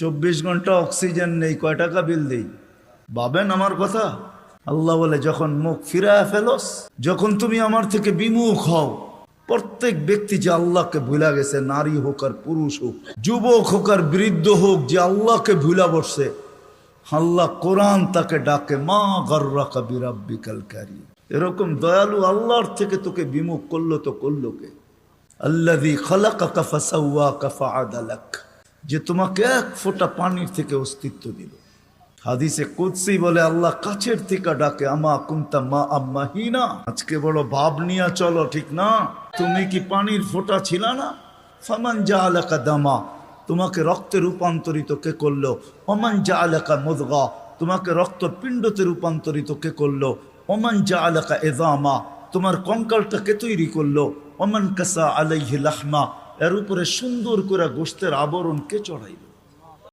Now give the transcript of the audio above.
24 ঘন্টা অক্সিজেন নেই, কয় টাকা বিল দেই? ভাবেন আমার কথা। আল্লাহ বলে যখন মুখ ফিরায় ফেলোস, যখন তুমি আমার থেকে বিমুখ হও, প্রত্যেক ব্যক্তি যে আল্লাহকে ভুলা গেছে, নারী হোক আর পুরুষ হোক, যুবক হোক আর বৃদ্ধ হোক, যে আল্লাহকে ভুলা বসছে, আল্লাহ কোরআন তাকে ডাকে, মা গর্রাকা বিরাব্বিকাল কারীম। এরকম দয়ালু আল্লাহর থেকে তোকে বিমুখ করলো তো করলো কে? আল্লাযী খালাকাকা ফাসাওয়াকা ফাআদালাক, যে তোমাকে এক ফোঁটা পানির থেকে অস্তিত্ব দিল। হাদিসে কুদসি বলে আল্লাহ কাছের থেকে ডাকে, আমা কুনতা মা আম্মাহিনা। আজকে বড় ভাব নিয়া চলো, ঠিক না? তুমি কি পানির ফোঁটা ছিল না? ফামান জাআলাকা দামা, তোমাকে রক্তে রূপান্তরিত কে করলো? ওমান জাআলাকা মুদগা, তোমাকে রক্তপিণ্ডতে রূপান্তরিত কে করলো? ওমান জাআলাকা ইযামা, তোমার কঙ্কালটা কে তৈরি করলো? ওমান কাসা আলাইহি লাহমা, এর উপরে সুন্দর করে গোশতের আবরণ কে চড়াইল?